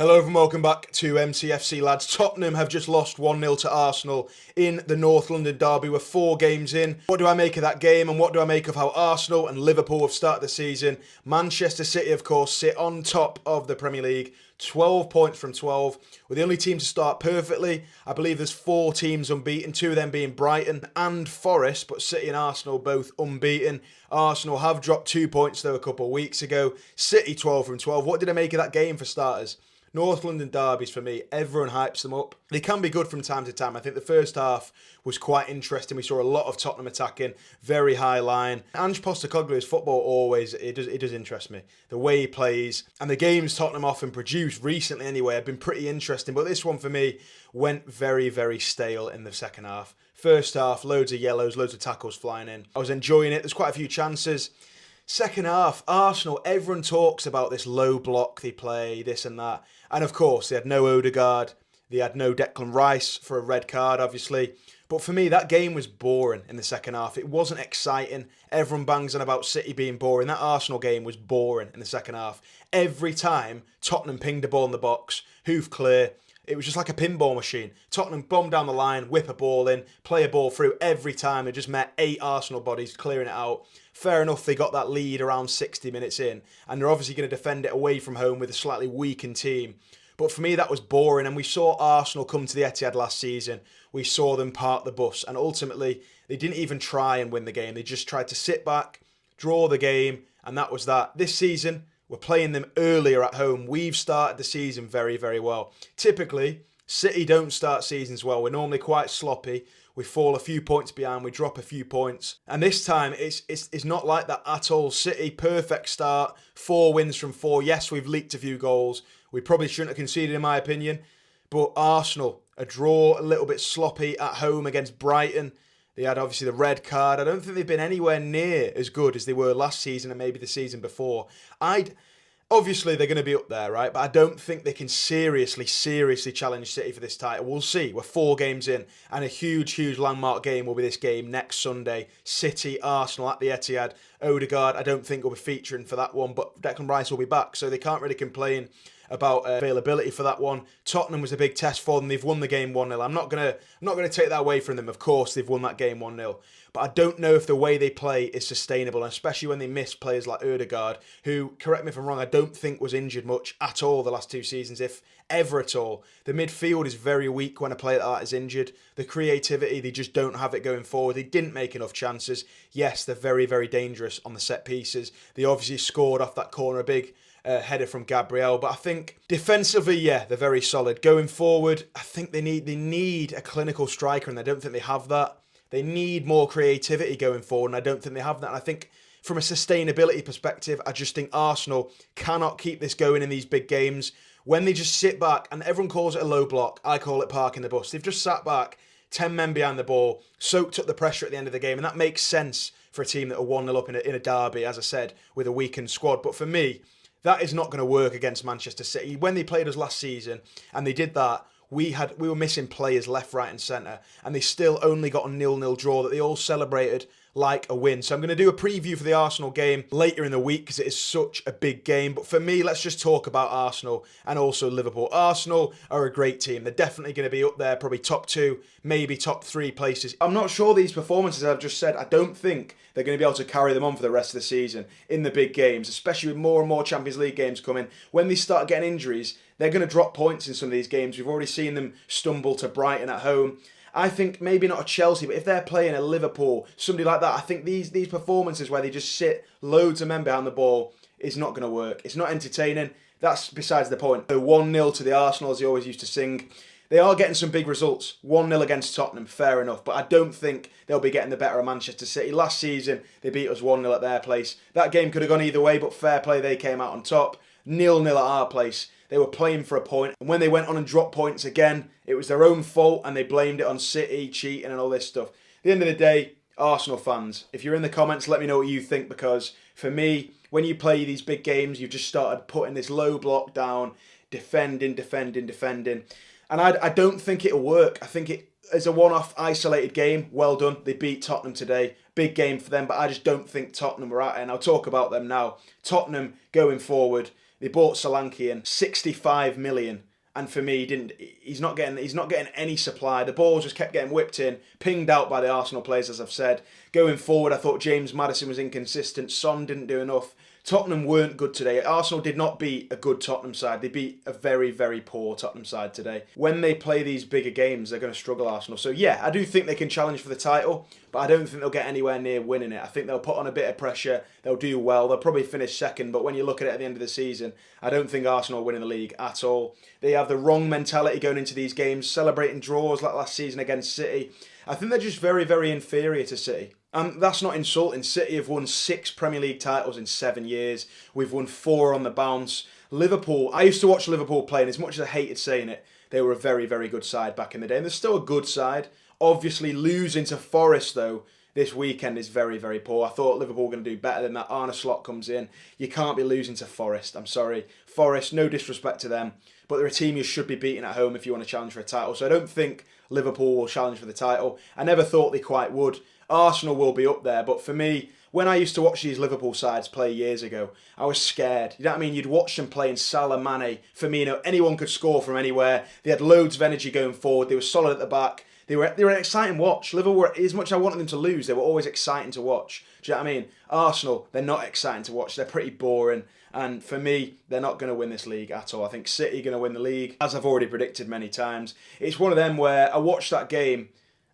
Hello and welcome back to mcfc, lads. Tottenham have just lost 1-0 to Arsenal in the North London derby. We're 4 games in. What do I make of that game, and what do I make of how Arsenal and Liverpool have started the season? Manchester City, of course, sit on top of the Premier League, 12 points from 12. We're the only team to start perfectly. I believe there's 4 teams unbeaten, 2 of them being Brighton and Forest, but City and Arsenal both unbeaten. Arsenal have dropped 2 points though a couple of weeks ago. City 12 from 12. What did I make of that game for starters? North London derbies, for me, everyone hypes them up. They can be good from time to time. I think the first half was quite interesting. We saw a lot of Tottenham attacking, very high line. Ange Postecoglou's football always, it does interest me. The way he plays, and the games Tottenham often produce recently anyway have been pretty interesting. But this one for me went very, very stale in the second half. First half, loads of yellows, loads of tackles flying in. I was enjoying it. There's quite a few chances. Second half, Arsenal, everyone talks about this low block they play, this and that. And of course, they had no Odegaard. They had no Declan Rice for a red card, obviously. But for me, that game was boring in the second half. It wasn't exciting. Everyone bangs on about City being boring. That Arsenal game was boring in the second half. Every time Tottenham pinged a ball in the box, hoof clear, it was just like a pinball machine. Tottenham bomb down the line, whip a ball in, play a ball through every time. It just met 8 Arsenal bodies clearing it out. Fair enough, they got that lead around 60 minutes in, and they're obviously going to defend it away from home with a slightly weakened team. But for me, that was boring, and we saw Arsenal come to the Etihad last season. We saw them park the bus, and ultimately, they didn't even try and win the game. They just tried to sit back, draw the game, and that was that. This season, we're playing them earlier at home. We've started the season very, very well. Typically, City don't start seasons well. We're normally quite sloppy. We fall a few points behind, we drop a few points. And this time, it's not like that at all. City, perfect start, 4 wins from 4. Yes, we've leaked a few goals. We probably shouldn't have conceded, in my opinion. But Arsenal, a draw, a little bit sloppy at home against Brighton. They had obviously the red card. I don't think they've been anywhere near as good as they were last season and maybe the season before. Obviously, they're going to be up there, right? But I don't think they can seriously challenge City for this title. We'll see. We're 4 games in, and a huge landmark game will be this game next Sunday. City, Arsenal at the Etihad. Odegaard, I don't think will be featuring for that one, but Declan Rice will be back, so they can't really complain about availability for that one. Tottenham was a big test for them. They've won the game 1-0. I'm not gonna take that away from them. Of course, they've won that game 1-0. But I don't know if the way they play is sustainable, and especially when they miss players like Odegaard, who, correct me if I'm wrong, I don't think was injured much at all the last 2 seasons, if ever at all. The midfield is very weak when a player like that is injured. The creativity, they just don't have it going forward. They didn't make enough chances. Yes, they're very, very dangerous on the set pieces. They obviously scored off that corner, a big header from Gabriel, but I think defensively, yeah, they're very solid. Going forward, I think they need a clinical striker, and I don't think they have that. They need more creativity going forward, and I don't think they have that. And I think from a sustainability perspective, I just think Arsenal cannot keep this going in these big games. When they just sit back, and everyone calls it a low block, I call it parking the bus. They've just sat back, 10 men behind the ball, soaked up the pressure at the end of the game, and that makes sense for a team that are 1-0 up in a derby, as I said, with a weakened squad. But for me, that is not going to work against Manchester City. When they played us last season, and they did that, we were missing players left, right and centre, and they still only got a 0-0 draw that they all celebrated like a win. So I'm going to do a preview for the Arsenal game later in the week because it is such a big game. But for me, let's just talk about Arsenal and also Liverpool. Arsenal are a great team. They're definitely going to be up there, probably top 2, maybe top 3 places. I'm not sure these performances I've just said, I don't think they're going to be able to carry them on for the rest of the season in the big games, especially with more and more Champions League games coming. When they start getting injuries, they're going to drop points in some of these games. We've already seen them stumble to Brighton at home. I think maybe not a Chelsea, but if they're playing a Liverpool, somebody like that, I think these performances where they just sit loads of men behind the ball is not going to work. It's not entertaining. That's besides the point. So 1-0 to the Arsenal, as they always used to sing. They are getting some big results. 1-0 against Tottenham, fair enough. But I don't think they'll be getting the better of Manchester City. Last season, they beat us 1-0 at their place. That game could have gone either way, but fair play, they came out on top. 0-0 at our place. They were playing for a point, and when they went on and dropped points again, it was their own fault, and they blamed it on City, cheating and all this stuff. At the end of the day, Arsenal fans, if you're in the comments, let me know what you think, because for me, when you play these big games, you've just started putting this low block down, defending. And I don't think it'll work. I think it is a one-off isolated game. Well done. They beat Tottenham today. Big game for them, but I just don't think Tottenham are at it, and I'll talk about them now. Tottenham going forward, They bought Solanke in 65 million. And for me, he's not getting any supply. The ball just kept getting whipped in, pinged out by the Arsenal players, as I've said. Going forward, I thought James Maddison was inconsistent. Son didn't do enough. Tottenham weren't good today. Arsenal did not beat a good Tottenham side. They beat a very, very poor Tottenham side today. When they play these bigger games, they're going to struggle, Arsenal. So yeah, I do think they can challenge for the title, but I don't think they'll get anywhere near winning it. I think they'll put on a bit of pressure. They'll do well. They'll probably finish second, but when you look at it at the end of the season, I don't think Arsenal are winning the league at all. They have the wrong mentality going into these games, celebrating draws like last season against City. I think they're just very, very inferior to City. And that's not insulting. City have won 6 Premier League titles in 7 years. We've won 4 on the bounce. Liverpool, I used to watch Liverpool play, and as much as I hated saying it, they were a very, very good side back in the day. And they're still a good side. Obviously, losing to Forest, though, this weekend is very, very poor. I thought Liverpool were going to do better than that. Arne Slot comes in. You can't be losing to Forest. I'm sorry. Forest, no disrespect to them, but they're a team you should be beating at home if you want to challenge for a title. So I don't think Liverpool will challenge for the title. I never thought they quite would. Arsenal will be up there, but for me, when I used to watch these Liverpool sides play years ago, I was scared. You know what I mean? You'd watch them playing Salah, Mane, Firmino. Anyone could score from anywhere. They had loads of energy going forward. They were solid at the back. They were an exciting watch. Liverpool, as much as I wanted them to lose, they were always exciting to watch. Do you know what I mean? Arsenal, they're not exciting to watch. They're pretty boring. And for me, they're not going to win this league at all. I think City are going to win the league, as I've already predicted many times. It's one of them where I watched that game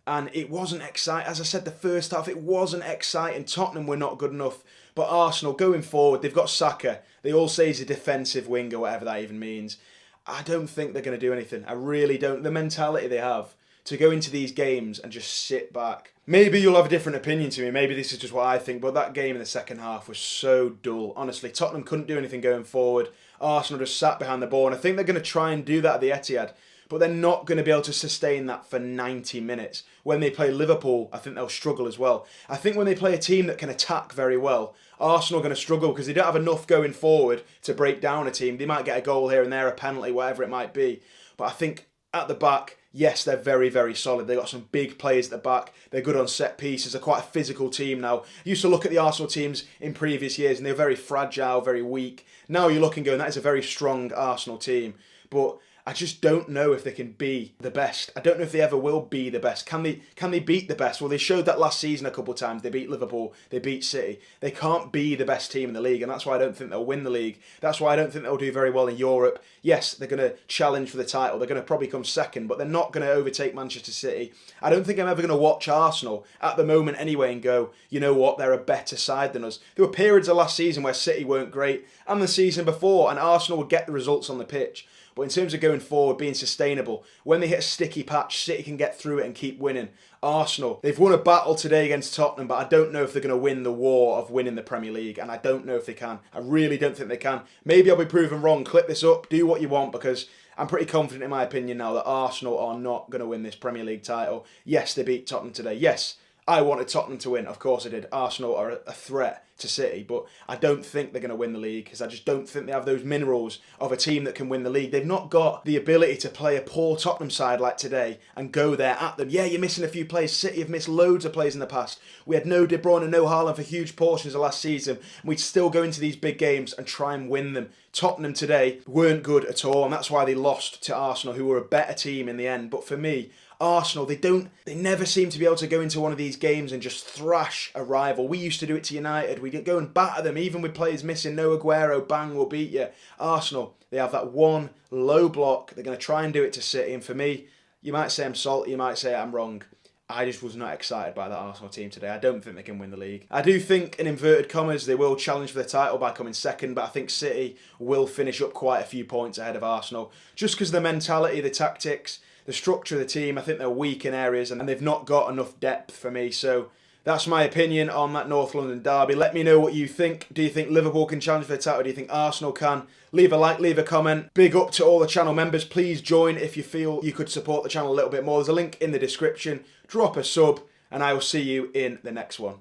and it wasn't exciting. As I said, the first half, it wasn't exciting. Tottenham were not good enough. But Arsenal, going forward, they've got Saka. They all say he's a defensive winger, whatever that even means. I don't think they're going to do anything. I really don't. The mentality they have to go into these games and just sit back. Maybe you'll have a different opinion to me. Maybe this is just what I think. But that game in the second half was so dull. Honestly, Tottenham couldn't do anything going forward. Arsenal just sat behind the ball. And I think they're going to try and do that at the Etihad. But they're not going to be able to sustain that for 90 minutes. When they play Liverpool, I think they'll struggle as well. I think when they play a team that can attack very well, Arsenal are going to struggle because they don't have enough going forward to break down a team. They might get a goal here and there, a penalty, whatever it might be. But I think at the back, yes, they're very, very solid. They've got some big players at the back. They're good on set pieces. They're quite a physical team now. You used to look at the Arsenal teams in previous years and they're very fragile, very weak. Now you're looking going, that is a very strong Arsenal team. But I just don't know if they can be the best. I don't know if they ever will be the best. Can they beat the best? Well, they showed that last season a couple of times. They beat Liverpool. They beat City. They can't be the best team in the league, and that's why I don't think they'll win the league. That's why I don't think they'll do very well in Europe. Yes, they're going to challenge for the title. They're going to probably come second, but they're not going to overtake Manchester City. I don't think I'm ever going to watch Arsenal at the moment anyway and go, you know what, they're a better side than us. There were periods of last season where City weren't great, and the season before, and Arsenal would get the results on the pitch. But in terms of going forward, being sustainable, when they hit a sticky patch, City can get through it and keep winning. Arsenal, they've won a battle today against Tottenham, but I don't know if they're going to win the war of winning the Premier League, and I don't know if they can. I really don't think they can. Maybe I'll be proven wrong. Clip this up, do what you want, because I'm pretty confident in my opinion now that Arsenal are not going to win this Premier League title. Yes, they beat Tottenham today. Yes, I wanted Tottenham to win. Of course I did. Arsenal are a threat to City, but I don't think they're going to win the league because I just don't think they have those minerals of a team that can win the league. They've not got the ability to play a poor Tottenham side like today and go there at them. Yeah, you're missing a few players. City have missed loads of players in the past. We had no De Bruyne and no Haaland for huge portions of last season. We'd still go into these big games and try and win them. Tottenham today weren't good at all, and that's why they lost to Arsenal, who were a better team in the end. But for me, Arsenal, they never seem to be able to go into one of these games and just thrash a rival. We used to do it to United. We'd go and batter them, even with players missing. No Aguero, bang, we'll beat you. Arsenal, they have that one low block. They're going to try and do it to City. And for me, you might say I'm salty, you might say I'm wrong. I just was not excited by that Arsenal team today. I don't think they can win the league. I do think, in inverted commas, they will challenge for the title by coming second, but I think City will finish up quite a few points ahead of Arsenal. Just because of the mentality, the tactics, the structure of the team, I think they're weak in areas and they've not got enough depth for me. So that's my opinion on that North London derby. Let me know what you think. Do you think Liverpool can challenge for the title? Do you think Arsenal can? Leave a like, leave a comment. Big up to all the channel members. Please join if you feel you could support the channel a little bit more. There's a link in the description. Drop a sub and I will see you in the next one.